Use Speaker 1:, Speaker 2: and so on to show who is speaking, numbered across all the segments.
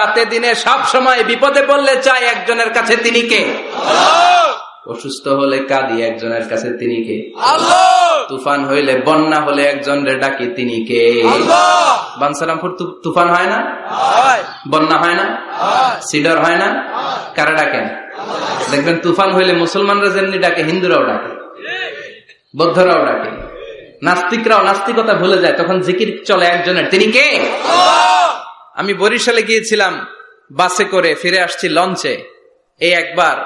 Speaker 1: রাতে দিনে সব সময় বিপদে পড়লে চাই একজনের কাছে, তিনি কে? অসুস্থ হলে কাঁদি একজনের কাছে, তিনি কে? তুফান হইলে, বন্যা হলে একজন রে ডাকি, তিনি কে? বানসারামপুর তুফান হয় না, বন্যা হয় না, সিডর হয় না, কারা ডাকেন? দেখবেন তুফান হইলে মুসলমানরা যেমনি ডাকে, হিন্দুরাও ডাকে, বৌদ্ধরাও ডাকে, নাস্তিকরাও নাস্তিকতা ভুলে যায়, তখন জিকির চলে একজনের, তিনি কে? আমি বরিশালে গিয়েছিলাম বাসে করে, ফিরে আসছি লঞ্চে। এই একবার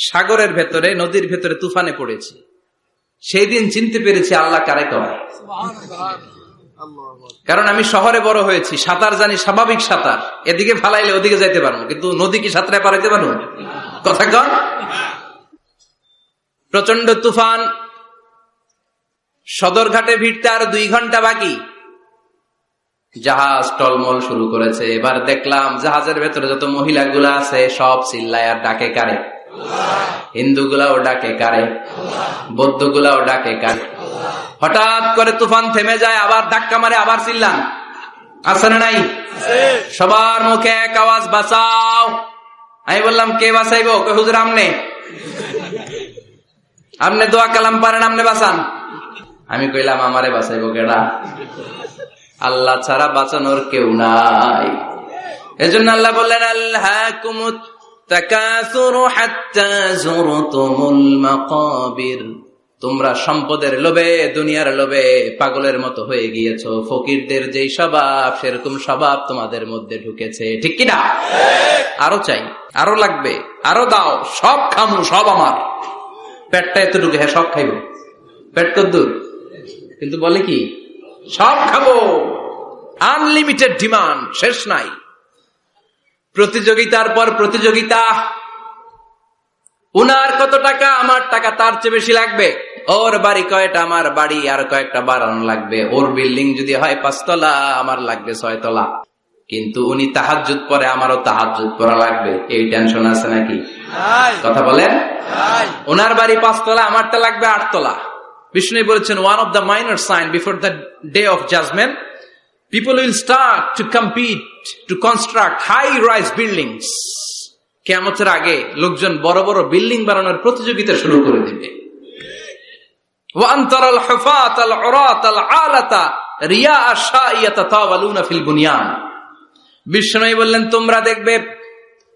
Speaker 1: সাগরের ভেতরে, নদীর ভেতরে তুফানে পড়েছি। সেই দিন চিনতে পেরেছি আল্লাহ কারে কয়। কারণ আমি শহরে বড় হয়েছি, সাঁতার জানি, স্বাভাবিক সাঁতার, এদিকে ফালাইলে ওদিকে যাইতে পারবো, কিন্তু নদী কি সাঁতরে পারাইতে পারবো? কথা কন। প্রচন্ড তুফান, সদরঘাটে ভিড়তে আর 2 ঘন্টা বাকি। জাহাজ টলমল শুরু করেছে। এবার দেখলাম জাহাজের ভেতরে যত মহিলাগুলা আছে সব চিল্লায় আর ডাকে কারে? হিন্দুগুলাও ডাকে কারে? বৌদ্ধগুলাও ডাকে কারে? হঠাৎ করে তুফান থেমে যায়, আবার ধাক্কা মারে, আবার চিল্লান, আছে না নাই? সবার মুখে এক আওয়াজ, বাঁচাও। আমি বললাম, কে বাঁচাইব? হুজুর আমনে, আমনে দোয়া কালাম পারেন, আমনে বাঁচান। আমি কইলাম, আমারে বাঁচাইব কেডা? আল্লাহ ছাড়া বাঁচানোর কেউ নাই। এজন্য আল্লাহ বললেন, আল্লাহকুমুত তাকাসুরু হাত্তা যুরতুমুল মাকাবির। তোমরা সম্পদের লোভে, দুনিয়ার লোভে পাগলের মতো হয়ে গিয়েছো। ফকিরদের যেই স্বভাব, সেরকম স্বভাব তোমাদের মধ্যে ঢুকেছে, ঠিক কিনা? আরো চাই, আরো লাগবে, আরো দাও, সব খামু, সব আমার। পেটটা এতটুকু, হ্যাঁ সব খাইব। পেট কদ্দুর, কিন্তু বলে কি সব খাবো। আনলিমিটেড ডিমান্ড, শেষ নাই। প্রতিযোগিতার পর প্রতিযোগিতা। উনার কত টাকা, আমার টাকা তার চেয়ে বেশি লাগবে। ওর বাড়ি কয়টা, আমার বাড়ি আর কয়েকটা বাড়ানো লাগবে। ওর বিল্ডিং যদি হয় 5 তলা, আমার লাগবে 6 তলা। কিন্তু উনি তাহাজ্জুদ পড়ে, আমারও তাহাজ্জুদ পড়া লাগবে। এই টেনশন আছে নাকি? কথা বলেন। উনার বাড়ি 5 তলা, আমারটা লাগবে 8 তলা। বিষ্ণু বলেছেন, one of the minor sign before the day of judgment, people will start to compete to construct high-rise buildings. কিয়ামতের আগে লোকজন বড় বড় বিল্ডিং বানানোর প্রতিযোগিতা শুরু করে দিবে। وأن ترى الحفاة العراة العالة رياء الشاء يتطاولون في البنيان. বিষ্ণু বললেন, তোমরা দেখবে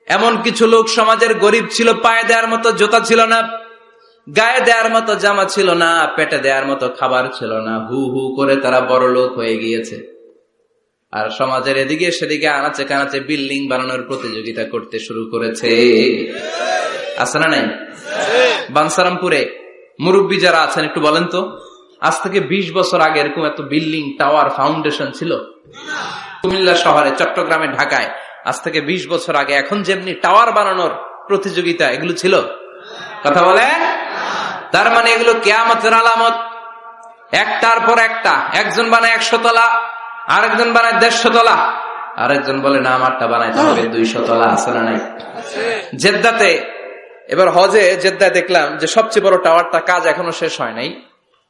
Speaker 1: এমন কিছু লোক সমাজের গরিব ছিল, পায়ে দেওয়ার মতো জুতা ছিল না, গায়ে দেওয়ার মতো জামা ছিল না, পেটে দেওয়ার মতো খাবার ছিল না, হু হু করে তারা বড় লোক হয়ে গিয়েছে। আর সমাজের এদিকে সেদিকে আনাচে কানাচে বিল্ডিং বানানোর প্রতিযোগিতা করতে শুরু করেছে। আছে না নাই? বানসারামপুরে মুরব্বী যারা আছেন একটু বলেন তো, আজ থেকে 20 বছর আগে এরকম এত বিল্ডিং, টাওয়ার, ফাউন্ডেশন ছিল? কুমিল্লা শহরে, চট্টগ্রামে, ঢাকায় আজ থেকে 20 বছর আগে এখন যেমনি টাওয়ার বানানোর প্রতিযোগিতা, এগুলো ছিল? কথা বলে। তার মানে এগুলো কিয়ামতের আলামত। একটার পর একটা, একজন বানায় 100 তলা, আরেকজন বানায় 150 তলা, আরেকজন বলে না আমারটা বানাইতে হবে 200 তলা। আছে না নাই? জেদ্দাতে এবার হজে জেদ্দায় দেখলাম যে সবচেয়ে বড় টাওয়ারটা কাজ এখনো শেষ হয় নাই।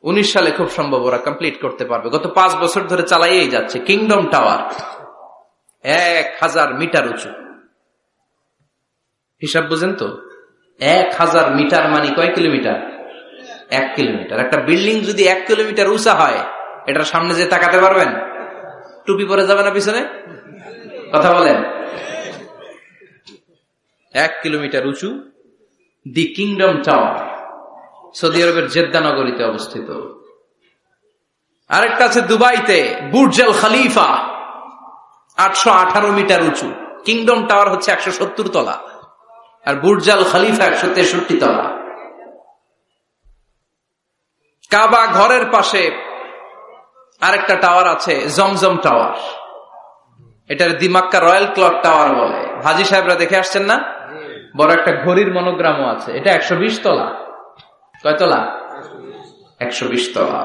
Speaker 1: 19 সালে খুব সম্ভব ওরা কমপ্লিট করতে পারবে। গত 5 বছর ধরে চালাইয়েই যাচ্ছে। কিংডম টাওয়ার 1000 মিটার উঁচু। হিসাব বুঝেন তো, 1000 মিটার মানে কয় কিলোমিটার? 1 কিলোমিটার। একটা বিল্ডিং যদি 1 কিলোমিটার উঁচা হয়, এটার সামনে যে তাকাতে পারবেন? টুপি পরে যাবে না পিছনে? কথা বলেন। 1 কিলোমিটার উঁচু দি কিংডম টাওয়ার, সৌদি আরবের জেদ্দা নগরীতে অবস্থিত। আরেকটা আছে দুবাইতে, বুর্জ আল খলিফা, 818 মিটার উঁচু। কিংডম টাওয়ার হচ্ছে 170 তলা, আর বুর্জ আল খলিফা 163 তলা। কাবা ঘরের পাশে আরেকটা টাওয়ার আছে, জমজম টাওয়ার। এটার দিমাক্কা রয়্যাল ক্লক টাওয়ার বলে। হাজী সাহেবরা দেখে আসছেন না? বড় একটা ঘড়ির মনোগ্রামও আছে। এটা 120 তলা। কয় তলা? 120 তলা।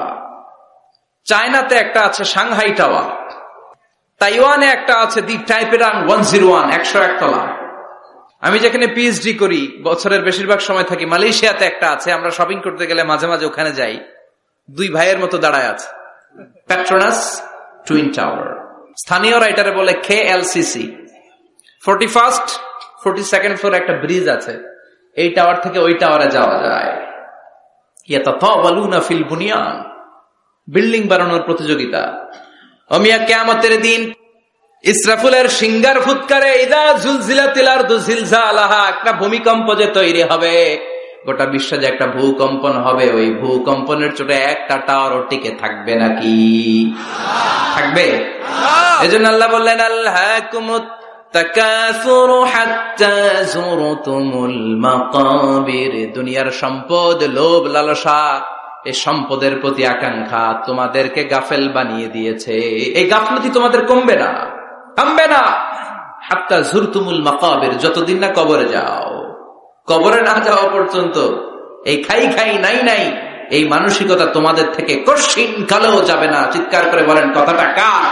Speaker 1: চায়নাতে একটা আছে সাংহাই টাওয়ার, তাইওয়ানে একটা আছে দি টাইপেরাং 101, 101 তলা। আমি যেখানে পিএইচডি করি, বছরের বেশিরভাগ সময় থাকি, মালয়েশিয়াতে একটা আছে। আমরা শপিং করতে গেলে মাঝে মাঝে ওখানে যাই। 2 ভাইয়ের মতো দাঁড়ায় আছে, পেট্রোনাস টুইন টাওয়ার। স্থানীয়রা এটারে বলে KLCC, 41st 42nd ফ্লোরে একটা ব্রিজ আছে, এই টাওয়ার থেকে ওই টাওয়ারে যাওয়া যায়। ইয়াতাতাওয়ালুনা ফিল বুনিয়ান, বিল্ডিং বানানোর প্রতিযোগিতা। অমিয়া কিয়ামতের দিন ইসরাফিলের সিঙ্গার ফুৎকারে ইদা জুলজিলাতিল আরদু জিলজালাহা, একটা ভূমিকম্প যে তৈরি হবে, গোটা বিশ্বে যে একটা ভূকম্পন হবে, ওই ভূকম্পনের চোটে একটা টাওয়ারও টিকে থাকবে নাকি? থাকবে। এজন্য আল্লাহ বললেন আল্লাহকুমুত তাকাসুরু হাত্তা যুরতুমুল মাকাবির, দুনিয়ার সম্পদ, লোভ লালসা, এই সম্পদের প্রতি আকাঙ্ক্ষা তোমাদেরকে গাফেল বানিয়ে দিয়েছে। এই গাফলতি তোমাদের কমবে না, থামবে না। হাত্তা যুরতুমুল মাকাবির, যতদিন না কবরে যাও। কবরে না যাওয়া পর্যন্ত এই খাই খাই নাই নাই এই মানসিকতা তোমাদের থেকে কঠিন কালেও যাবে না। চিৎকার করে বলেন কথাটা কার?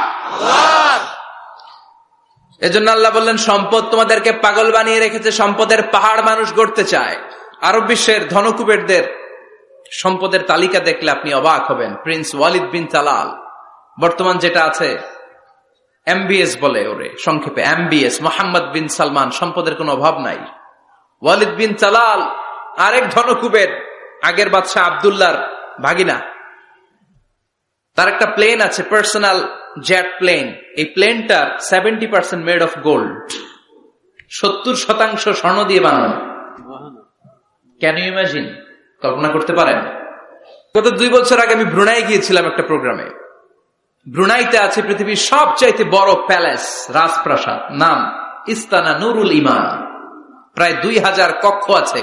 Speaker 1: এজন্য আল্লাহ বললেন সম্পদ তোমাদেরকে পাগল বানিয়ে রেখেছে, সম্পদের পাহাড় মানুষ গড়তে চায়। আরব বিশ্বের ধনকুবেরদের সম্পদের তালিকা দেখলে আপনি অবাক হবেন। প্রিন্স ওয়ালিদ বিন তালাল, বর্তমান যেটা আছে এমবিএস বলে ওরে সংক্ষেপে, এমবিএস, মোহাম্মদ বিন সালমান, সম্পদের কোনো অভাব নাই। ওয়ালিদ বিন তালাল আরেক ধনকুবের, আগের বাদশাহ আব্দুল্লাহর ভাগিনা। তার একটা প্লেন আছে, পার্সোনাল জেট প্লেন। এই প্লেনটার 70% মেড অফ গোল্ড, 70% স্বর্ণ দিয়ে বানানো। Can you imagine? কল্পনা করতে পারেন? গত 2 বছর আগে আমি ব্রুনাই গিয়েছিলাম একটা প্রোগ্রামে। ব্রুনাইতে আছে পৃথিবীর সবচাইতে বড় প্যালেস, রাজপ্রাসাদ, নাম ইস্তানা নুরুল ইমান। প্রায় 2000 কক্ষ আছে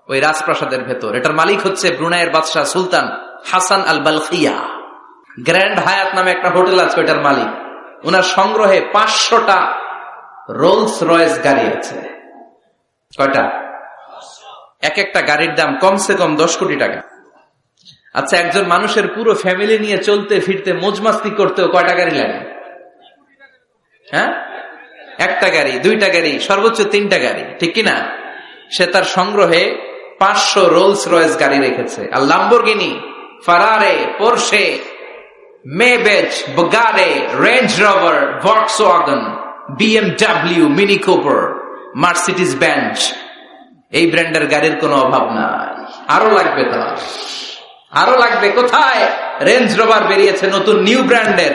Speaker 1: ওই রাজপ্রাসাদের ভেতর। এটার মালিক হচ্ছে ব্রুনাইয়ের বাদশাহ সুলতান হাসান আল বালখিয়া। গ্র্যান্ড হায়াত নামে একটা হোটেল আছে, ওইটার মালিক। ওনার সংগ্রহে 500টা রোলস রয়েস গাড়ি আছে। কয়টা? এক একটা গাড়ির দাম কমসে কম 10 কোটি টাকা। আচ্ছা, একজন মানুষের পুরো ফ্যামিলি নিয়ে চলতে ফিরতে মজমাস্তি করতেও কয়টা গাড়ি লাগে? হ্যাঁ, একটা গাড়ি, 2টা গাড়ি, সর্বোচ্চ 3টা গাড়ি, ঠিক কিনা? সে তার সংগ্রহে 500 রোলস রয়েস গাড়ি রেখেছে। আর Lamborghini, Ferrari, Porsche, Maybach, Bugatti, Range Rover, Volkswagen, BMW, Mini Cooper, Mercedes Benz, এই ব্র্যান্ডের গাড়ির কোনো অভাব নাই। আরো লাগবে, তার আরো লাগবে। কোথায়? রেঞ্জ রোভার বেরিয়েছে নতুন নিউ ব্র্যান্ডের,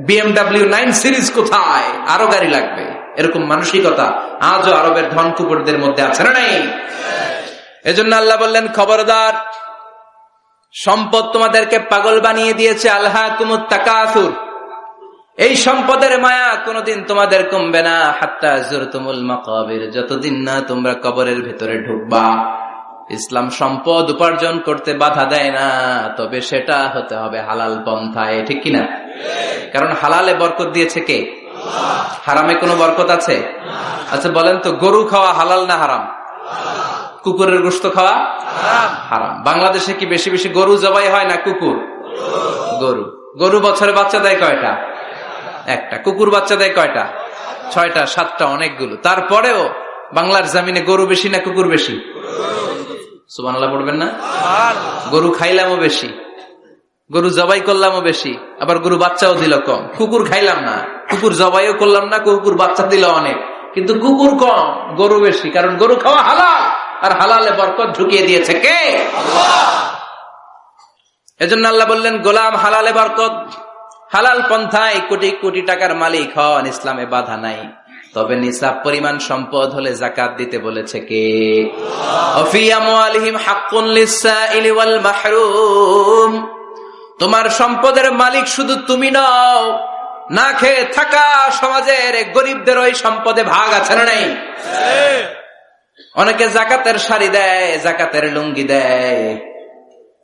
Speaker 1: বিএমডব্লিউ 9 সিরিজ কোথায়? আরো গাড়ি লাগবে। এরকম মানসিকতা আজও আরবের ধনকুবেরদের মধ্যে আছে না নাই? এজন্য আল্লাহ বললেন খবরদার, সম্পদ তোমাদেরকে পাগল বানিয়ে দিয়েছে। আলহাকুমুত তাকাসুর, এই সম্পদের মায়া কোনদিন তোমাদের কমবে না। হাত্তা যুরতুমুল মাকাবির, যতদিন না তোমরা কবরের ভেতরে ঢুকবা। ইসলাম সম্পদ উপার্জন করতে বাধা দেয় না, তবে সেটা হতে হবে হালাল পন্থায়, ঠিক কিনা? কারণ হালালে বরকত দিয়েছে কে? হারামে কোনো বরকত আছে? আচ্ছা বলেন তো, গরু খাওয়া হালাল না হারাম? কুকুরের গোশত খাওয়া হারাম। বাংলাদেশে কি বেশি বেশি গরু জবাই হয় না কুকুর? গরু। গরু বছরে বাচ্চা দেয় কয়টা? একটা। কুকুর বাচ্চা দেয় কয়টা? 6টা 7টা, অনেকগুলো। তারপরেও বাংলার জমিনে গরু বেশি না কুকুর বেশি? সুবহানাল্লাহ পড়বেন না? গরু খাইলামও বেশি, গরু জবাই করলামও বেশি, আবার গরু বাচ্চাও দিল কম। কুকুর খাইলাম না, কুকুর জবাইও করলাম না, কুকুর বাচ্চা দিল অনেক, কিন্তু কুকুর কম, গরু বেশি। কারণ গরু খাওয়া হালাল, আর হালালে বরকত ঢুকিয়ে দিয়েছে কে? আল্লাহ। এজন্য আল্লাহ বললেন গোলাম, হালালে বরকত, হালাল পন্থায় কোটি কোটি টাকার মালিক হন, ইসলামে বাধা নাই। তবে নিসাব পরিমাণ সম্পদ হলে যাকাত দিতে বলেছে কে? ফি আমওয়ালিহিম হাক্কুন লিসসাইলি ওয়াল মাহরুম। তোমার সম্পদের মালিক শুধু তুমি নও, না খেয়ে থাকা সমাজের গরিবদের ওই সম্পদে ভাগ আছে না নাই? অনেকে জাকাতের শাড়ি দেয়, জাকাতের লুঙ্গি দেয়।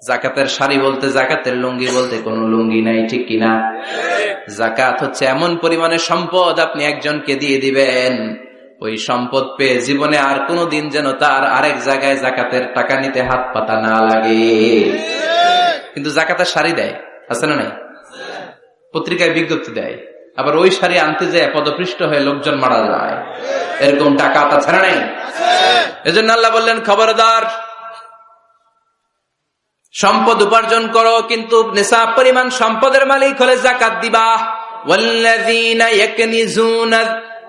Speaker 1: জাকাতের শাড়ি বলতে, জাকাতের লুঙ্গি বলতে কোনো লুঙ্গি নাই, ঠিক কিনা? জাকাত হচ্ছে এমন পরিমাণে সম্পদ আপনি একজনকে দিয়ে দিবেন, ওই সম্পদ পেয়ে জীবনে আর কোনোদিন যেন তার আরেক জায়গায় জাকাতের টাকা নিতে হাত পাতা না লাগে। কিন্তু জাকাতের শাড়ি দেয়, আছে না নাই? পত্রিকায় বিজ্ঞপ্তি দেয়, আবার ওই শাড়ি আনতে যায় পদপৃষ্ট হয়ে লোকজন মারা যায়। এরকম টাকা আছে না নাই? এজন্য আল্লাহ বললেন খবরদার, সম্পদ উপার্জন করো, কিন্তু নিসাব পরিমাণ সম্পদের মালিক হলে যাকাত দিবা। ওয়াল্লাযীনা ইয়াকনিজুনা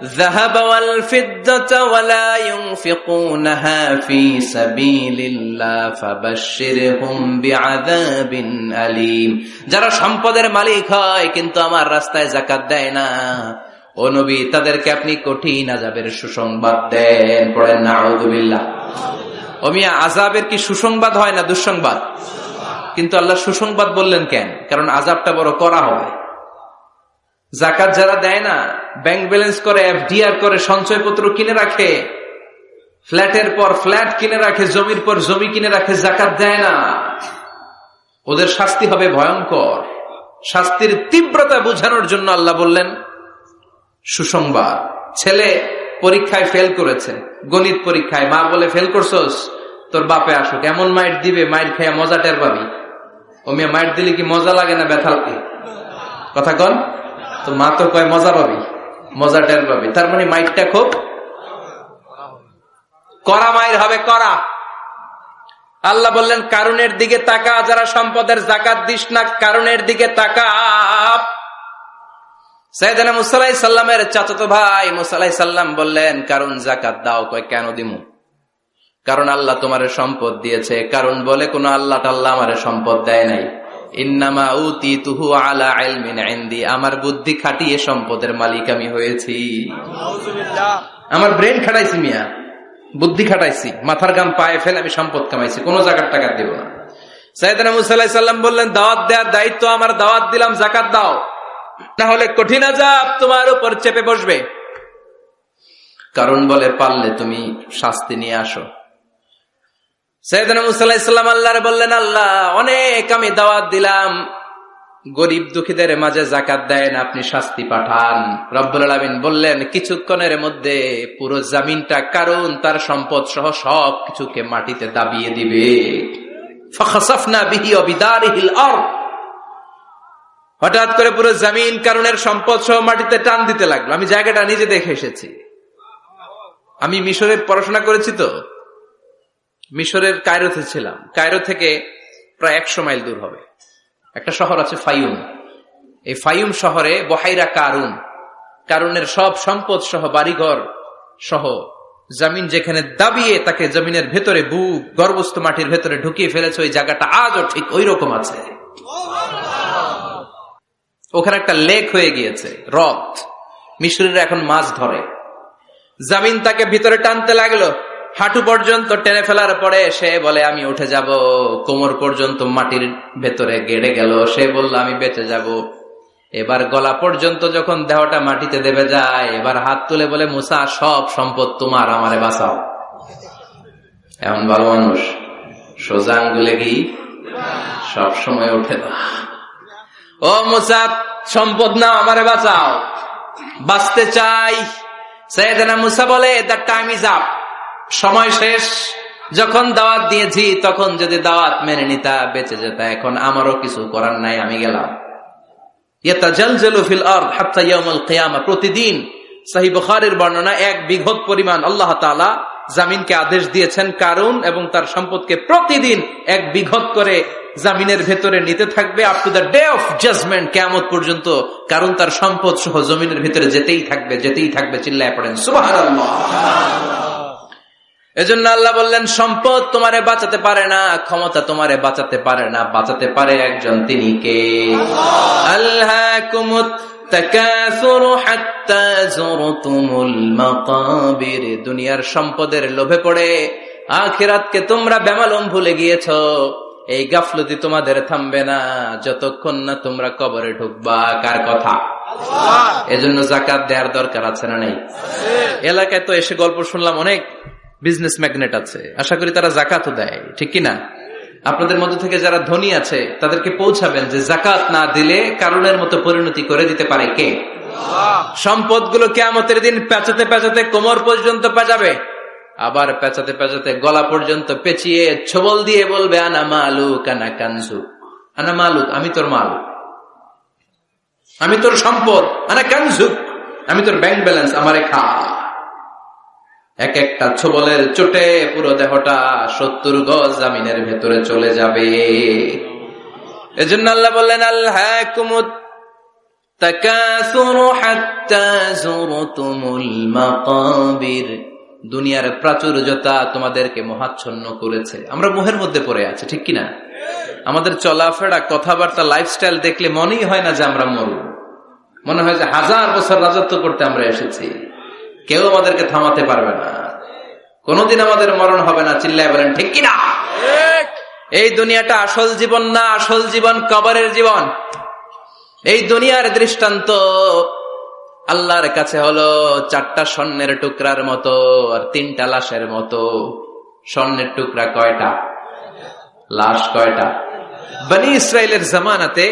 Speaker 1: الذهب والفضة ولا ينفقونها في سبيل الله فبشرهم بعذاب أليم। যারা সম্পদের মালিক হয় কিন্তু আমার রাস্তায় যাকাত দেয় না, ও নবী তাদেরকে আপনি কঠিন আযাবের সুসংবাদ দেন। পড়েন নাউযুবিল্লাহ। ও মিয়া, আযাবের কি সুসংবাদ হয় না দুঃসংবাদ? কিন্তু আল্লাহ সুসংবাদ বললেন কেন? কারণ আযাবটা বড় করা হবে। যাকাত যারা দেয় না, ব্যাংক ব্যালেন্স করে, এফডিআর করে, সঞ্চয়পত্র কিনে রাখে, ফ্ল্যাটের পর ফ্ল্যাট কিনে রাখে, জমির পর জমি কিনে রাখে, যাকাত দেয় না, ওদের শাস্তি হবে ভয়ঙ্কর। শাস্তির তীব্রতা বোঝানোর জন্য আল্লাহ বললেন সুসংবাদ। ছেলে পরীক্ষায় ফেল করেছে, গণিত পরীক্ষায়, মা বলে ফেল করছস, তোর বাপে আসুক, এমন মাইট দিবে, মাইট খাইয়া মজা টের পাবি। ও মিয়া, মাইট দিলে কি মজা লাগে না ব্যথা লাগে? কথা কন তো। মা তো কয় মজা পাবি, মজা টের পাবি। তার মানে মাইটটা খুব কড়া মাইর হবে, কড়া। আল্লাহ বললেন কারুনের দিকে তাকা, যারা সম্পদের যাকাত দিস না, কারুনের দিকে তাকা। সাইয়েদনা মুসা আলাইহিস সালামের চাচাতো ভাই মুসা আলাইহিস সালাম বললেন কারুন যাকাত দাও। কয় কেন দিমু? কারণ আল্লাহ তোমারে সম্পদ দিয়েছে। কারণ বলে কোন আল্লাহ টাল্লাহ আমারে সম্পদ দেয় নাই। ইন্নামা উতিতুহু আলা ইলমিন ইনদি, আমার বুদ্ধি খাটিয়ে সম্পদের মালিক আমি হয়েছি। আমার ব্রেন খাটাইছি মিয়া, বুদ্ধি খাটাইছি, মাথার গাম পায়ে ফেলে আমি সম্পদ কামাইছি, কোন জাকাত টাকা দেব না। সাইয়েদনা মুসা আলাইহিস সালাম বললেন দাওয়াত দেওয়ার দায়িত্ব আমার, দাওয়াত দিলাম, যাকাত দাও, না হলে কঠিন আযাব তোমার উপর চেপে বসবে। কারণ বলে পারলে তুমি শাস্তি নিয়ে আসো। সাইয়েদনা মুসা আলাইহিস সালাম আল্লাহরে বললেন আল্লাহ, অনেক আমি দাওয়াত দিলাম, গরিব দুঃখীদের মাঝে যাকাত দেন, আপনি শাস্তি পাঠান। রব্বুল আলামিন বললেন কিছুক্ষণের মধ্যে পুরো জমিনটা কারণ তার সম্পদ সহ সব কিছুকে মাটিতে দাবিয়ে দিবে। ফাখাসাফনা বিহি ওয়া বিদারিহিল আরদ, হঠাৎ করে পুরো জমিন কারণের সম্পদ সহ মাটিতে টান দিতে লাগলো। আমি জায়গাটা নিজে দেখে এসেছি। আমি মিশরে পড়াশোনা করেছি, তো মিশরের কায়রোতে ছিলাম। কায়রো থেকে প্রায় 100 মাইল দূর হবে একটা শহর আছে ফাইউম। এই ফাইউম শহরে বহাইরা কারুন, কারুনের সব সম্পদ সহ বাড়িঘর সহ জমিন যেখানে দাবিয়ে তাকে জমিনের ভেতরে বুক গর্ভস্থ মাটির ভেতরে ঢুকিয়ে ফেলেছে, ওই জায়গাটা আজও ঠিক ওই রকম আছে। ওখানে একটা লেক হয়ে গিয়েছে, হ্রদ। মিশরীরা এখন মাছ ধরে। জমিন তাকে ভিতরে টানতে লাগলো, হাঁটু পর্যন্ত টেনে ফেলার পরে সে বলে আমি উঠে যাব। কোমর পর্যন্ত মাটির ভেতরে গেড়ে গেল, সে বলল আমি বেঁচে যাব। এবার গলা পর্যন্ত যখন দেহটা মাটিতে দেবে যায়, এবার হাত তুলে বলে মুসা সব সম্পদ তোমার, আমারে বাঁচাও। এমন ভালো মানুষ, সোজা আঙ্গুলে কি সব সময় ওঠে না। ও মুসা, সম্পদ নাও, আমারে বাঁচাও, বাঁচতে চাই। সাইয়েদনা মুসা বলে দ্য টাইম ইজ আপ, সময় শেষ। যখন দাওয়াত দিয়েছি তখন যদি দাওয়াত মেনে নিতা বেঁচে যেতা, এখন আমারও কিছু করার নাই, আমি গেলাম। ইয়াতাজালজালু ফিল আরদ হাত্তা ইয়াউমুল কিয়ামা, প্রতিদিন সহিহ বুখারীর বর্ণনা 1 বিঘত পরিমাণ আল্লাহ তাআলা জমিনকে আদেশ দিয়েছেন কারুন এবং তার সম্পদকে প্রতিদিন 1 বিঘত করে জমিনের ভেতরে নিতে থাকবে, up to the day of judgement, কিয়ামত পর্যন্ত। কারণ তার সম্পদ সহ জমিনের ভিতরে যেতেই থাকবে, যেতেই থাকবে। চিল্লায় পড়েন সুবহানাল্লাহ। এজন্য আল্লাহ বললেন সম্পদ তোমারে বাঁচাতে পারে না, ক্ষমতা তোমারে বাঁচাতে পারে না, বাঁচাতে পারে একজন, তিনি কে? আল্লাহকুমুত তাকাসুরু হাত্তা যুরতুমুল মাকাবির, দুনিয়ার সম্পদের লোভে পড়ে আখিরাতকে তোমরা বেমালুম ভুলে গিয়েছো। এই গাফলতি তোমাদের থামবে না যতক্ষণ না তোমরা কবরে ঢুকবা। কার কথা? এজন্য যাকাত দেওয়ার দরকার আছে না নাই? এলাকায় তো এসে গল্প শুনলাম, অনেক বিজনেস ম্যাগনেট আছে, আশা করি তারা যাকাতও দেয়, ঠিক কিনা? আপনাদের মধ্যে থেকে যারা ধনী আছে তাদেরকে পৌঁছাবেন যে যাকাত না দিলে কারণের মতো পরিণতি করে দিতে পারে কে? সম্পদগুলো কিয়ামতের দিন পেঁচাতে পেঁচাতে কোমর পর্যন্ত পেঁচাবে, আবার পেঁচাতে পেঁচাতে গলা পর্যন্ত পেঁচিয়ে ছবল দিয়ে বলবে আনা মালুক আনা কানজুক, আনা মালুক, আমি তোর মাল, আমি তোর সম্পদ, আনা কানজুক, আমি তোর ব্যাংক ব্যালেন্স, আমারে খা। এক একটা ছবলের চোটে পুরো দেহটা 70 গজ জামিনের ভেতরে চলে যাবে। এজন্য আল্লাহ বললেন আল্লাহকুমুত তাকাসুরু হাত্তা যুরতুমুল মাকাবির, দুনিয়ার প্রাচুর্যতা তোমাদেরকে মোহাচ্ছন্ন করেছে। আমরা মোহের মধ্যে পড়ে আছি, ঠিক কিনা? আমাদের চলাফেরা, কথাবার্তা, লাইফস্টাইল দেখলে মনেই হয় না যে আমরা মরব। মনে হয় যে 1000 বছর রাজত্ব করতে আমরা এসেছি, কেউ আমাদেরকে থামাতে পারবে না, কোনদিন আমাদের মরণ হবে না। চিল্লায় বলেন ঠিক কিনা? এই দুনিয়াটা আসল জীবন না, আসল জীবন কবরের জীবন। এই দুনিয়ার দৃষ্টান্ত আল্লাহর কাছে হলো 4টা স্বর্ণের টুকরার মতো আর 3টা লাশের মতো। স্বর্ণের টুকরা কয়টা? লাশ কয়টা? বনি ইসরায়েলের জামানাতে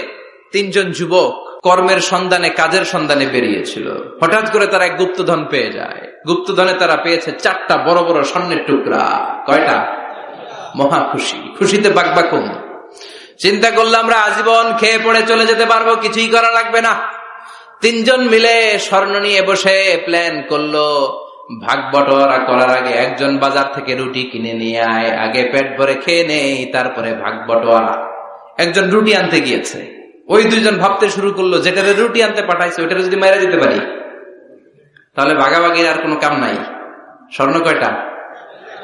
Speaker 1: 3 জন যুবক কর্মের সন্ধানে, কাজের সন্ধানে বেরিয়েছিল। হঠাৎ করে তারা এক গুপ্তধন পেয়ে যায়। গুপ্তধনে তারা পেয়েছে 4টা বড় বড় স্বর্ণের টুকরা। কয়টা? মহা খুশি, খুশিতে বাকবাকুম। চিন্তা করলো আমরা আজীবন খেয়ে পড়ে চলে যেতে পারবো, কিছুই করা লাগবে না। 3 জন মিলে স্বর্ণ নিয়ে বসে প্ল্যান করলো, ভাগ বটোয়ারা করার আগে একজন বাজার থেকে রুটি কিনে নিয়ে আয়, আগে পেট ভরে খেয়ে নেই, তারপরে ভাগ বটোয়ারা। একজন রুটি আনতে গিয়েছে, ওই 2 জন ভাবতে শুরু করলো, যেটারে রুটি আনতে পাঠাইছে ওইটারে যদি মেরে দিতে পারি তাহলে ভাগাভাগির আর কোনো কাম নাই। স্বর্ণ কয়টা?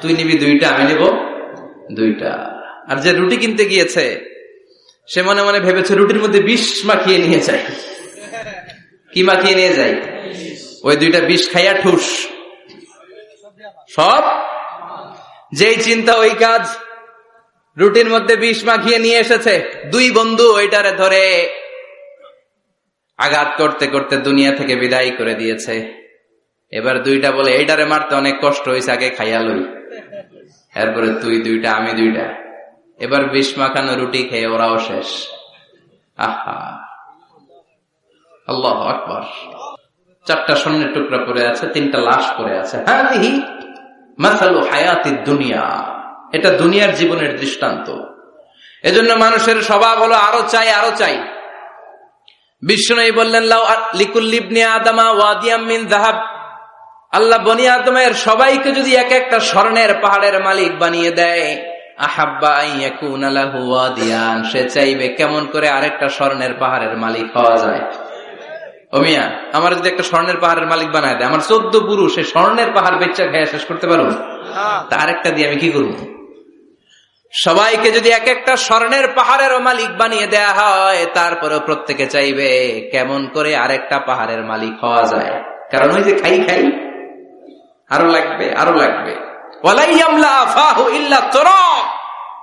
Speaker 1: তুই নিবি 2টা, আমি নিব 2টা। আর যে রুটি কিনতে গিয়েছে সে মনে মনে ভেবেছে রুটির মধ্যে বিষ মাখিয়ে নিয়ে যায়। কি মাখিয়ে নিয়ে যায়? ওই 2টা বিষ খাইয়া ঠুস। সব যেই চিন্তা ওই কাজ। রুটির মধ্যে বিষ মাখিয়ে নিয়ে এসেছে। 2 বন্ধু ওইটারে ধরে আঘাত করতে করতে দুনিয়া থেকে বিদায় করে দিয়েছে। এবার 2টা বলে এইটারে মারতে অনেক কষ্ট হয়েছে, আগে খাইয়া লই, এরপরে তুই 2টা, আমি 2টা। এবার বিষ মাখানো রুটি খেয়ে ওরাও শেষ। আহা, আল্লাহু আকবার। 4টা স্বর্ণের টুকরা পড়ে আছে, 3টা লাশ পড়ে আছে। হাযিহি মাসালু হায়াতিদ দুনিয়া, এটা দুনিয়ার জীবনের দৃষ্টান্ত। এজন্য মানুষের স্বভাব হলো আরো চাই, আরো চাই। বিষ্ণু বললেন লাউ লিকুল্লি ইবনি আদামা ওয়াদিয়াম মিন যাহাব, আল্লাহ বনি আদমের সবাইকে যদি এক একটা স্বর্ণের পাহাড়ের মালিক বানিয়ে দেয়, আহাব্বা আন ইয়াকুনা লাহু ওয়াদিয়ান, সে চাইবে কেমন করে আরেকটা স্বর্ণের পাহাড়ের মালিক হওয়া যায়। ও মিয়া, আমার যদি একটা স্বর্ণের পাহাড়ের মালিক বানায় দেয়, আমার 14 পুরুষ সে স্বর্ণের পাহাড় বেচা খেয়ে শেষ করতে পারবো? তার একটা দিয়ে আমি কি করবো? সবাইকে যদি এক একটা স্বর্ণের পাহাড়ের মালিক বানিয়ে দেয়া হয়, তারপরে প্রত্যেকে চাইবে কেমন করে আরেকটা পাহাড়ের মালিক হওয়া যায়। কারণ ওই যে খাই খাই, আরো লাগবে, আরো লাগবে।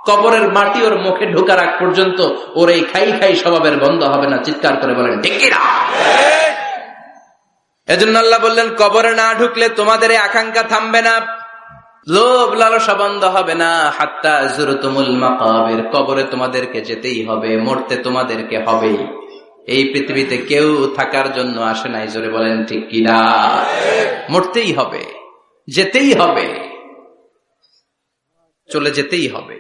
Speaker 1: কবরের মাটি ওর মুখে ঢোকার আগ পর্যন্ত ওর এই খাই খাই স্বভাবের বন্ধ হবে না। চিৎকার করে বলেন ঠিক কিনা? এজন্য আল্লাহ বললেন কবরে না ঢুকলে তোমাদের এই আকাঙ্ক্ষা থামবে না, লোভ লালসা বন্ধ হবে না। হাত্তা যুরতুমুল মাকাবির, কবরে তোমাদেরকে যেতেই হবে, মরতে তোমাদেরকে হবে। এই পৃথিবীতে কেউ থাকার জন্য আসে নাই, জোরে বলেন ঠিক কিনা? মরতেই হবে, যেতেই হবে, চলে যেতেই হবে।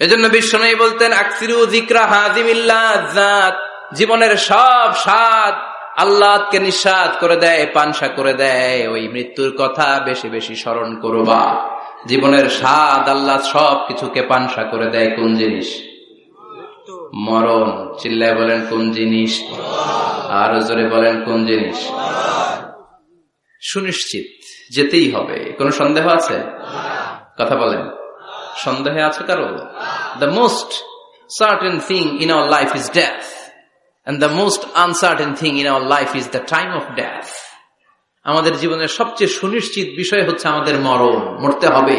Speaker 1: এজন্য বিশ্বনবী বলতেন আকসিরু যিকরা হাযিমিল লাযাত, জীবনের সব স্বাদ আল্লাহকে নিঃস্বাদ করে দেয়, পানসা করে দেয়। ওই মৃত্যুর কথা বেশি বেশি স্মরণ করবা। জীবনের স্বাদ আল্লাহ সব কিছুকে পানসা করে দেয়। কোন জিনিস? মরণ। চিল্লায় বলেন কোন জিনিস? আর জোরে বলেন কোন জিনিস? সুনিশ্চিত যেতেই হবে, কোন সন্দেহ আছে? কথা বলেন, সন্দেহে আছে কারো? The most certain thing in our life is death, and the most uncertain thing in our life is the time of death. আমাদের জীবনের সবচেয়ে সুনিশ্চিত বিষয় হচ্ছে আমাদের মরণ, মরতে হবে।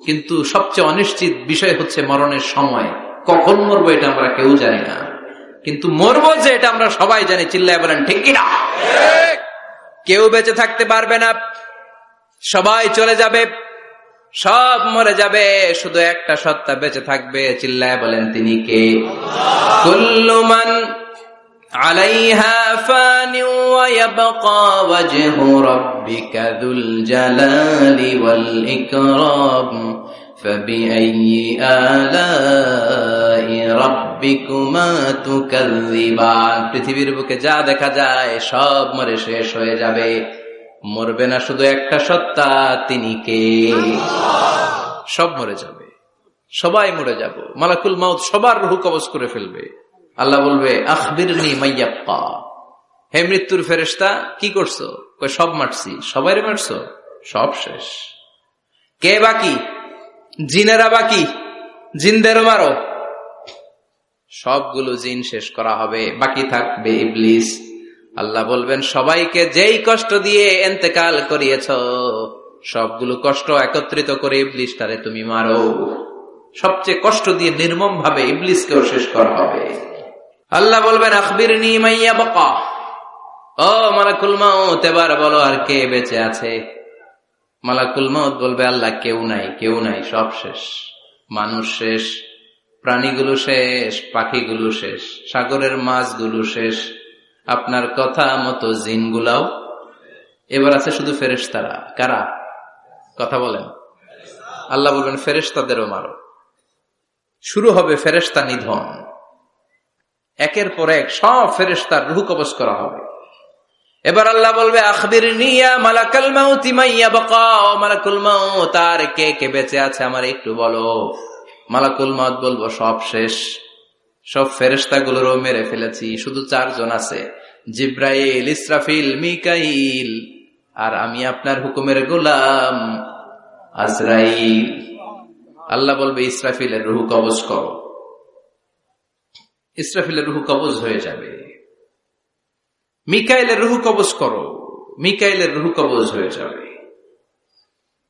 Speaker 1: কিন্তু সবচেয়ে অনিশ্চিত বিষয় হচ্ছে মরণের সময়। কখন মরবো এটা আমরা কেউ জানি না, কিন্তু মরবো যে এটা আমরা সবাই জানি। চিল্লায় বলেন ঠিক কিনা? কেউ বেঁচে থাকতে পারবে না, সবাই চলে যাবে, সব মরে যাবে, শুধু একটা সত্তা বেঁচে থাকবে। চিল্লায় বলেন তিনি কে? কুল্লু মান আলাইহা ফানি ওয়া ইয়াবকা ওয়াজহু রাব্বিকা যুল জালালি ওয়াল ইকরাম ফাবিআইয়ি আলাই রাব্বিকুমা তুকাযযিবান। পৃথিবীর বুকে যা দেখা যায় সব মরে শেষ হয়ে যাবে, মরবে না শুধু একটা সত্তা, তিনি কে? সব মরে যাবে, সবাই মরে যাব। মালাকুল মাউত সবার রূহ কবজ করে ফেলবে। আল্লাহ বলবে আখবিরনি মাইয়াক্কা, হে মৃত্যুর ফেরেশতা কি করছো? সব মারছি। সবাইরে মারছো? সব শেষ। কে বাকি? জিনেরা বাকি, জিনদেরও মারো। সবগুলো জিন শেষ করা হবে, বাকি থাকবে ইবলিস। আল্লাহ বলবেন সবাইকে যেই কষ্ট দিয়ে ইন্তেকাল করিয়েছ সবগুলো কষ্ট একত্রিত করে ইবলিসটারে তুমি মারো। সবচেয়ে কষ্ট দিয়ে নির্মম ভাবে ইবলিসকেও শেষ করা হবে। আল্লাহ বলবেন আখবিরনি মাইয়া বাকা, ও মালাকুল মাউত এবার বলো আর কে বেঁচে আছে? মালাকুল মাউত বলবে আল্লাহ কেউ নাই, কেউ নাই, সব শেষ। মানুষ শেষ, প্রাণীগুলো শেষ, পাখিগুলো শেষ, সাগরের মাছগুলো শেষ, আপনার কথা মতো জিনগুলাও। এবার আছে শুধু ফেরেশতারা। কারা? কথা বলেন। আল্লাহ বলবেন ফেরেশতাদেরও মারো। শুরু হবে ফেরেশতা নিধন। একের পর এক সব ফেরেশতার রূহ কবজ করা হবে। এবার আল্লাহ বলবে আখবিরনি ইয়া মালাকাল মাউত মাইয়া বাকা, মালাকুল মাউত আর কে কে বেঁচে আছে আমার একটু বলো। মালাকুল মাউত বলবো সব শেষ, সব ফেরেশতাগুলোরও মেরে ফেলেছি, শুধু 4 জন আছে, জিব্রাইল, ইসরাফিল, মিকাইল, আর আমি আপনার হুকুমের গোলাম আজরাইল। আল্লাহ বলবে ইসরাফিলের রূহ কবজ করো। ইসরাফিলের রূহ কবজ হয়ে যাবে। মিকাইলের রূহ কবজ করো, মিকাইলের রূহ কবজ হয়ে যাবে।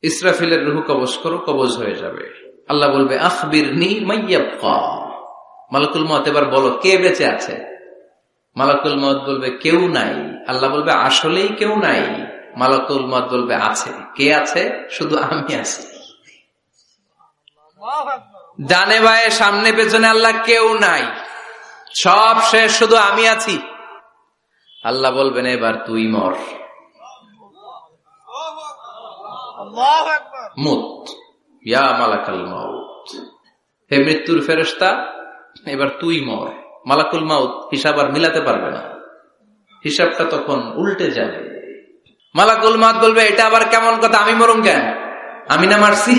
Speaker 1: ইসরাফিলের রূহ কবজ করো, কবজ হয়ে যাবে। আল্লাহ বলবে আখবিরনি মাইয়াবকা, মালাকুল মউত এবার বলো কে বেঁচে আছে? মালাকুল মউত বলবে কেউ নাই। আল্লাহ বলবে আসলেই কেউ নাই? মালাকুল মউত বলবে আছে। কে আছে? শুধু আমি আছি। ডানে বায়ে সামনে পেছনে আল্লাহ কেউ নাই, সব শেষ, শুধু আমি আছি। আল্লাহ বলবেন এবার তুই মর। মুত ইয়া মালাকুল মাউত, হে মৃত্যুর ফেরেশতা এবার তুই মর। মালাকুল মাউত হিসাব আর মিলাতে পারবে না, হিসাবটা তখন উল্টে যাবে। মালাকুল মাউত বলবে এটা আবার কেমন কথা? আমি মরুম কেন? আমি না মারছি?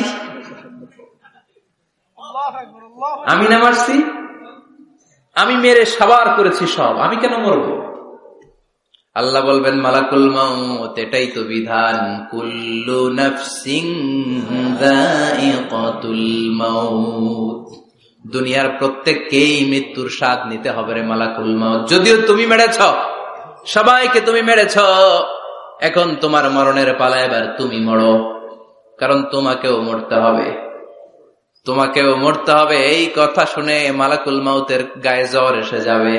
Speaker 1: আমি না মারছি? আমি মেরে সাবার করেছি সব, আমি কেন মরব? আল্লাহ বলবেন মালাকুল মাউত এটাই তো বিধান, কুল্লু নাফসিন যায়িকাতুল মাউত, দুনিয়ার প্রত্যেককেই মৃত্যুর স্বাদ নিতে হবে রে মালাকুল মাউত। যদিও তুমি মেরেছ, সবাইকে তুমি মেরেছ, এখন তোমার মরণের পালা, এবার তুমি মরো, কারণ তোমাকেও মরতে হবে, তোমাকেও মরতে হবে। এই কথা শুনে মালাকুল মাউতের গায়ে জ্বর এসে যাবে,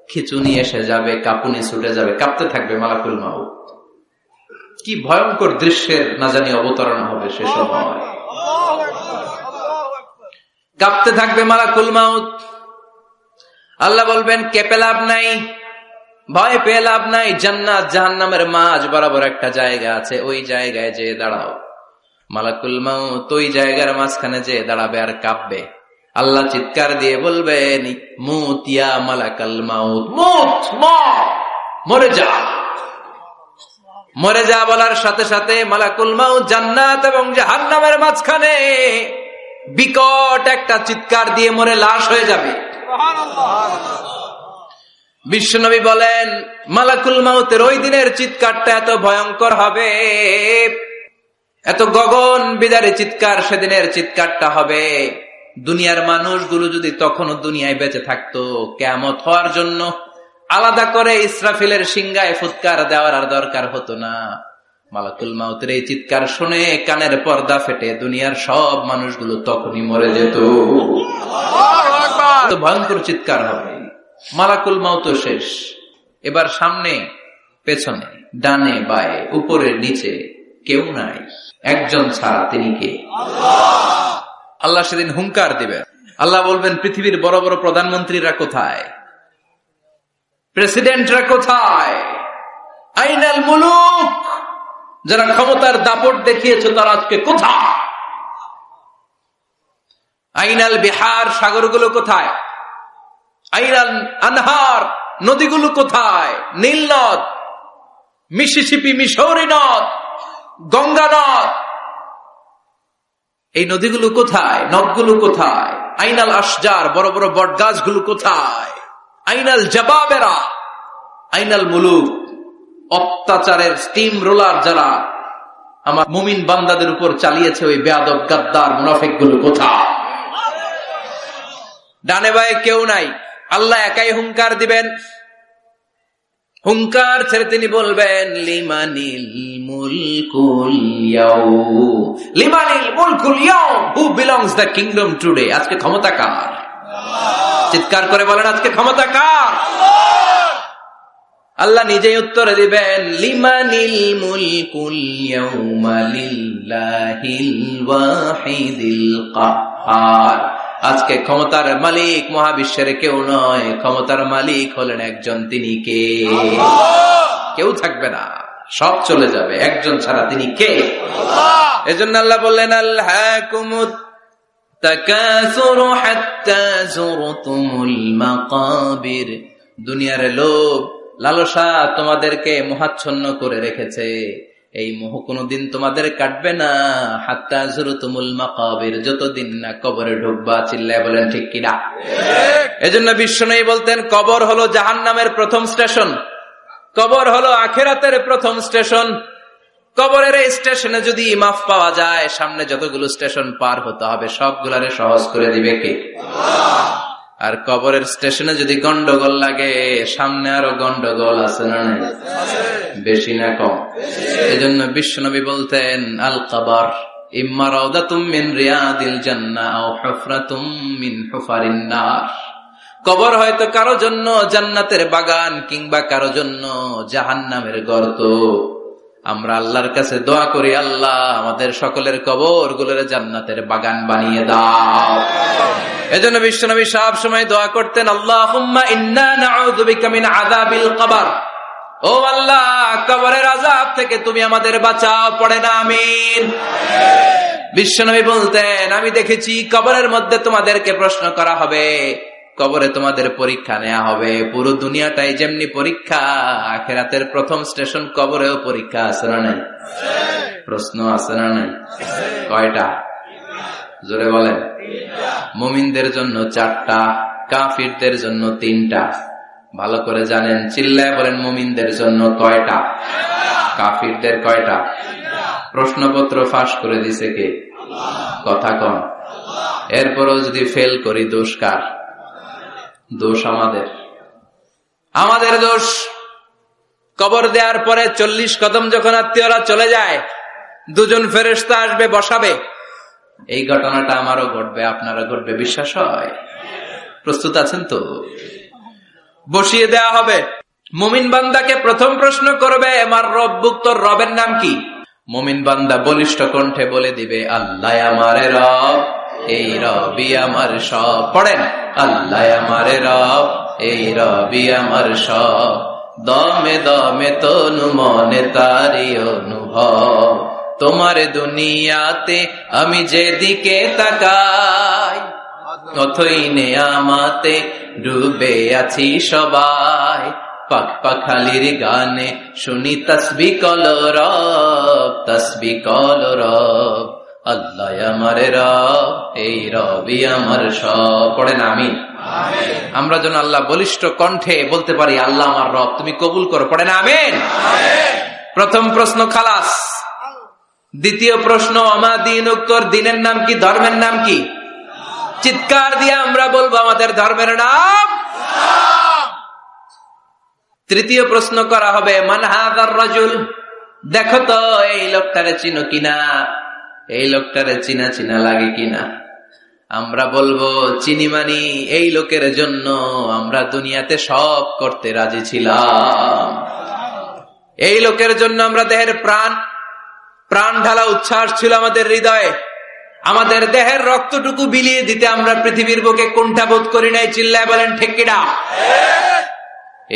Speaker 1: খিচুনি এসে যাবে, কাঁপুনি ছুটে যাবে, কাঁপতে থাকবে মালাকুল মাউত। কি ভয়ঙ্কর দৃশ্যের না জানি অবতরণ হবে সে সময়। কাঁপতে থাকবে মালাকুল মাউত। আল্লাহ বলবেন কেঁপে লাভ নাই, ভয় পেয়ে লাভ নাই, জান্নাত জাহান্নামের মাঝ বরাবর একটা জায়গা আছে, ওই জায়গায় যেয়ে দাঁড়াও। মালাকুল মাউত ওই জায়গার মাঝখানে যেয়ে দাঁড়াবে আর কাঁপবে। আল্লাহ চিৎকার দিয়ে বলবেন মুত ইয়া মালাকাল মাউত, মুত, মরে যা, মরে যা। বলার সাথে সাথে মালাকুল মাউত জান্নাত এবং জাহান্নামের মাঝখানে বিকট একটা চিৎকার দিয়ে মরে লাশ হয়ে যাবে। বিশ্বনবী বলেন মালাকুল মাউতের ওই দিনের চিৎকারটা এত ভয়ঙ্কর হবে, এত গগন বিদারী চিৎকার সেদিনের চিৎকারটা হবে। দুনিয়ার মানুষগুলো যদি তখনও দুনিয়ায় বেঁচে থাকতো, কিয়ামত হওয়ার জন্য আলাদা করে ইসরাফিলের সিংহায় ফুৎকার দেওয়ার আর দরকার হতো না। মালাকুল মাউতের এই চিৎকার শুনে কানের পর্দা ফেটে দুনিয়ার সব মানুষগুলো তখনই মরে যেত। ভয়ঙ্কর চিৎকার হবে। মালাকুল মাউত শেষ। এবার সামনে পেছনে ডানে বায়ে উপরে নিচে কেউ নাই, একজন ছাড়া, তিনি কে? আল্লাহ সেদিন হুঙ্কার দিবেন। আল্লাহ বলবেন পৃথিবীর বড় বড় প্রধানমন্ত্রীরা কোথায়? প্রেসিডেন্টরা কোথায়? আইনাল মুলুক, যারা ক্ষমতার দাপট দেখিয়েছে তারা আজকে কোথায়? আইনাল বিহার, সাগরগুলো কোথায়? আইনাল আনহার, নদীগুলো কোথায়? নীল নদ, মিসিসিপি, মিসৌরি নদ, গঙ্গা নদ, এই নদীগুলো কোথায়? নদগুলো কোথায়? আইনাল আশজার, বড় বড় বট গাছগুলো কোথায়? আইনাল জাবাবেরা, আইনাল মুলুক, অত্যাচারের স্টিম রোলার যারা আমার মুমিন বান্দাদের উপর চালিয়েছে, ওই বেয়াদব গাদ্দার মুনাফিক গুলো কোথায়? ডানে বায়ে কেউ নাই, আল্লাহ একাই হুঙ্কার দিবেন। হুঙ্কার ছেড়ে তিনি বলবেন লিমানিল মুলকুল ইয়াউম, লিমানিল মুলকুল ইয়াউম, who belongs the kingdom today. আজকে ক্ষমতা কার? চিৎকার করে বলেন, আজকে ক্ষমতা কার? আল্লাহ নিজেই উত্তরে দিবেন লিমানিল মুলকুল ইয়াউমা লিল্লাহিল ওয়াহিদিল কাহ্হার। আজকে ক্ষমতার মালিক মহাবিশ্বের কেউ নয়, ক্ষমতার মালিক হলেন একজন, তিনি কে? কেউ থাকবে না, সব চলে যাবে, একজন ছাড়া, তিনি কে? এজন্য আল্লাহ বললেন আলহাকুমুত তাকাসুরু হাত্তা যুরতুমুল মাকাবির। দুনিয়ার লোভ লালসা তোমাদেরকে মোহাচ্ছন্ন করে রেখেছে, এই মোহ কোনদিন তোমাদের কাটবে না। হাত্তা যুরতুমুল মাকাবির, যতদিন না কবরে ঢুকবা। চিল্লায় বলেন ঠিক কিনা? এজন্য বিশ্বনবী বলতেন কবর হলো জাহান্নামের প্রথম স্টেশন, কবর হলো আখিরাতের প্রথম স্টেশন। কবরের এই স্টেশনে যদি মাফ পাওয়া যায়, সামনে যতগুলো স্টেশন পার হতে হবে সবগুলারে সহজ করে দিবে কে? আর কবরের স্টেশনে যদি গন্ডগোল লাগে, সামনে আরো গন্ডগোল আছে না নাই? বেশি না কম? এজন্য বিশ্বনবী বলতেন আল কবর ইম্মা রাউদাতুম মিন রিয়াদিল জান্নাহ আও হুফরাতুম মিন হুফারিন নার। কবর হয়তো কারো জন্য জান্নাতের বাগান, কিংবা কারো জন্য জাহান্নামের গর্ত। আমরা আল্লাহর কাছে দোয়া করি, আল্লাহ আমাদের সকলের কবর গুলোরে জান্নাতের বাগান বানিয়ে দাও। এজন্য বিশ্বনবী সব সময় দোয়া করতেন আল্লাহুম্মা ইন্না নাউযু বিকা মিন আযাবিল কবর। ও আল্লাহ, কবরের আযাব থেকে তুমি আমাদের বাঁচাও। পড়ে না আমিন? বিশ্বনবী বলতেন আমি দেখেছি কবরের মধ্যে তোমাদেরকে প্রশ্ন করা হবে, কবরে তোমাদের পরীক্ষা নেওয়া হবে। পুরো দুনিয়াটাই যেমনি পরীক্ষা, আখিরাতের প্রথম স্টেশন কবরেও পরীক্ষা আছে না নাই? প্রশ্ন আছে না নাই? কয়টা? জোরে বলেন। মুমিনদের জন্য 4টা, কাফিরদের জন্য 3টা। ভালো করে জানেন, চিল্লায় বলেন মুমিনদের জন্য কয়টা, কাফিরদের কয়টা? প্রশ্নপত্র ফাঁস করে দিছে কে? কথা কন। এরপরও যদি ফেল করি, দোষ কার? দোষ আমাদের, আমাদের দোষ। কবর দেওয়ার পরে 40 কদম যখন আত্মীয়রা চলে যায়, 2জন ফেরেশতা আসবে, বসাবে। এই ঘটনাটা আমারও ঘটবে, আপনারও ঘটবে, বিশ্বাস হয়? প্রস্তুত আছেন তো? বসিয়ে দেয়া হবে। মুমিন বান্দাকে প্রথম প্রশ্ন করবে আমার রব্বুক, তোর রবের নাম কি? মুমিন বান্দা বলিষ্ঠ কণ্ঠে বলে দিবে আল্লাহ আমারে রব, এই রবি আমার সব। পড়েন আল্লাহ আমারে রব, এই রবি আমার সব। দমে দমে তনু মনে তারি অনুভব, তোমার দুনিয়াতে আমি যেদিকে তাকাই, অথই নেয়ামাতে ডুবে আছি সবাই। পাক পাখালির গানে শুনি তসবিহ কলরব, তসবিহ কলরব। আল্লাহ আমার রব, এই রবি আমার সব। পড়েন আমিন। আমরা যেন আল্লাহ বলিষ্ঠ কণ্ঠে বলতে পারি আল্লাহ আমার রব, তুমি কবুল করো। পড়েন আমিন। প্রথম প্রশ্ন খালাস। দ্বিতীয় প্রশ্ন আমা দিন, উত্তর দিনের নাম কি, ধর্মের নাম কি? চিৎকার দিয়ে আমরা বলবো আমাদের ধর্মের নাম। তৃতীয় প্রশ্ন করা হবে মান হাযার রাজুল, দেখো তো এই লোকটারে চিনো কিনা, এই লোকটারে চিনা চিনা লাগে কিনা। আমরা বলবো চিনি, মানি এই লোকের জন্য আমরা দুনিয়াতে সব করতে রাজি ছিলাম। এই লোকের জন্য আমরা দেহের প্রাণ ঢালা উচ্ছ্বাস ছিল আমাদের হৃদয়ে। আমাদের দেহের রক্তটুকু বিলিয়ে দিতে আমরা পৃথিবীর বুকে কুণ্ঠাবোধ করি নাই। চিল্লায় বলেন ঠিক কিনা?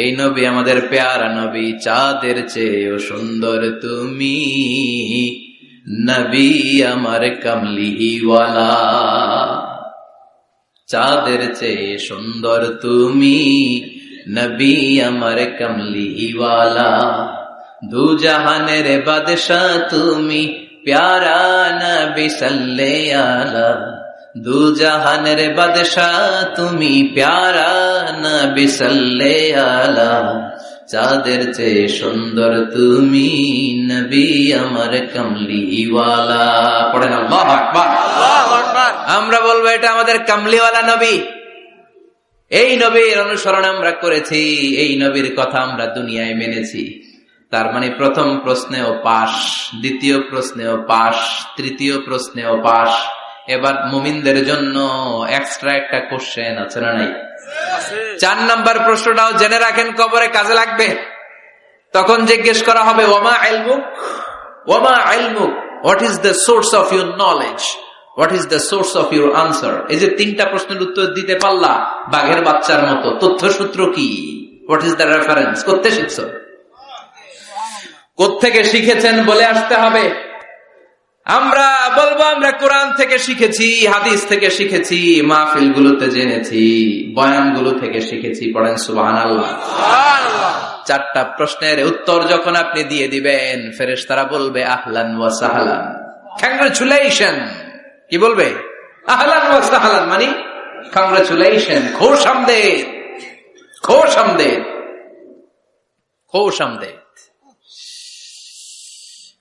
Speaker 1: এই নবী আমাদের পেয়ারা নবী, চাঁদের চেয়েও সুন্দর তুমি নবী আমার কামলিওয়ালা। চাঁদের চেয়ে সুন্দর তুমি নবী আমার কামলিওয়ালা। দু জাহানের বাদশাহ তুমি প্যারা নবী সাল্লে আলা। দু জাহানের বাদশাহ তুমি, প্যারা নবী সাল্লাল্লাহু আলা, চাঁদের চেয়ে সুন্দর তুমি নবী আমার কামলিওয়ালা। পড়েন আল্লাহু আকবার। আমরা বলবো এটা আমাদের কামলিওয়ালা নবী। এই নবীর অনুসরণ আমরা করেছি, এই নবীর কথা আমরা দুনিয়ায় মেনেছি। তার মানে প্রথম প্রশ্নেও পাস, দ্বিতীয় প্রশ্নেও পাস, তৃতীয় প্রশ্নেও পাস। এবার মুমিনদের জন্য এক্সট্রা একটা কোশ্চেন আছে না নাই? 4 নাম্বার প্রশ্নটাও জেনে রাখেন, কবরে কাজে লাগবে। তখন জিজ্ঞেস করা হবে, ওয়ামা ইলমুক, ওয়ামা ইলমুক, what is the source of your knowledge, what is the source of your answer. এই যে 3টা প্রশ্নের উত্তর দিতে পারলা বাঘের বাচ্চার মতো, তথ্যসূত্র কি, হোয়াট ইজ দ্য রেফারেন্স, করতে শিখছ, কোত্থেকে শিখেছেন বলে আসতে হবে। আমরা বলবো আমরা কোরআন থেকে শিখেছি, হাদিস থেকে শিখেছি, মাহফিল গুলোতে জেনেছি, বয়ান গুলো থেকে শিখেছি। পড়েন সুবহানাল্লাহ। 4টা প্রশ্নের উত্তর যখন আপনি দিয়ে দিবেন, ফেরেশতারা বলবে আহলান ওয়া সাহলান, কংগ্রাচুলেশন। কি বলবে? আহলান ওয়া সাহলান, মানে কংগ্রাচুলেশন, খুশ আমদেদ, খুশ আমদেদ, খুশ আমদেদ।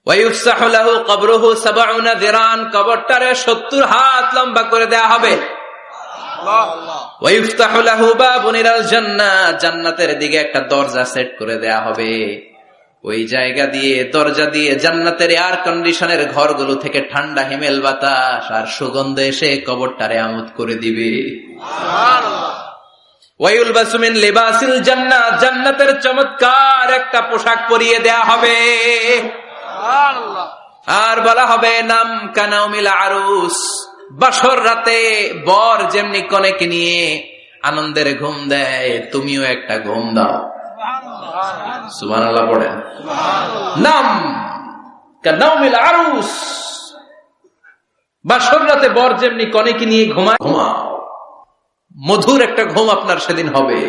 Speaker 1: ওয়ায়ুফসাহু লাহু কবরুহু 70 যিরান, কবরটারে 70 হাত লম্বা করে দেয়া হবে। ওয়ায়ুফতাহু লাহু বাবুন ইলাল জান্নাহ, জান্নাতের দিকে একটা দরজা সেট করে দেয়া হবে। ওই জায়গা দিয়ে, দরজা দিয়ে জান্নাতের এয়ার কন্ডিশনের ঘরগুলো থেকে ঠান্ডা হিমেল বাতাস আর সুগন্ধ এসে কবরটারে আমোদ করে দিবে। সুবহানাল্লাহ। ওয়ায়ুলবাসু মিন লিবাসিল জান্নাহ, জান্নাতের চমৎকার একটা পোশাক পরিয়ে দেয়া হবে। আর বলা হবে নাম কানাউমিল আরুস, বাসর রাতে বর যেমনি কনেকে নিয়ে আনন্দের ঘুম দেয়, তুমিও একটা ঘুম দাও। সুবহানাল্লাহ পড়েন। নাম কানাউমিল আরুস, বাসর রাতে বর যেমনি কনেকে নিয়ে ঘুমায়, ঘুমাও। মধুর একটা ঘুম আপনার সেদিন হবে।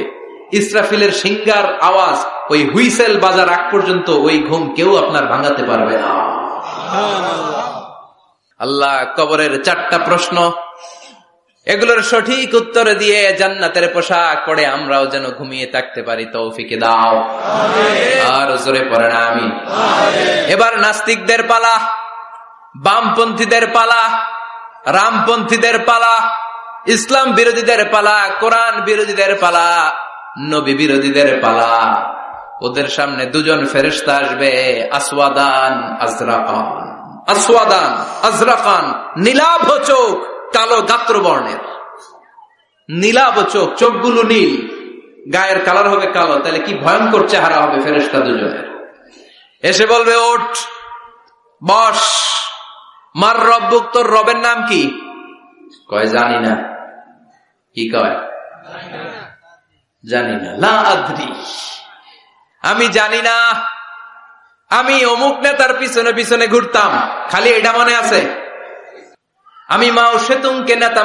Speaker 1: ইসরাফিলের সিঙ্গার আওয়াজ, ওই হুইসেল বাজার আগ পর্যন্ত ওই ঘুম কেউ আপনার ভাঙাতে পারবে না। আল্লাহ কবরের 4টা প্রশ্ন, এগুলোর সঠিক উত্তর দিয়ে জান্নাতের পোশাক পরে আমরাও যেন ঘুমিয়ে থাকতে পারি, তৌফিক দাও। আর জোরে পড়ে না আমি। এবার নাস্তিকদের পালা, বামপন্থীদের পালা, রামপন্থীদের পালা, ইসলাম বিরোধীদের পালা, কোরআন বিরোধীদের পালা, নবী বিরোধীদের পালা। ওদের সামনে 2জন ফেরেশতা আসবে, আসওয়াদান আজরাকান, আসওয়াদান আজরাকান, নীলাভ চোখ, কালো গাত্র বর্ণের, নীলাভ চোখ, চোখগুলো নীল, গায়ের কালার হবে কালো। তাহলে কি ভয়ঙ্কর চেহারা হবে ফেরেশতা 2জনের। এসে বলবে, ওঠ, বস, মার রব্বুক, তোর রবের নাম কি? কয় জানি না। কি কয়? জানি না। লা আদরি, আমি জানি না। আমি অমুক নেতার পিছনে পিছনে ঘুরতাম, খালি এটা মনে আছে। আমি মাও সেতুমকে নেতা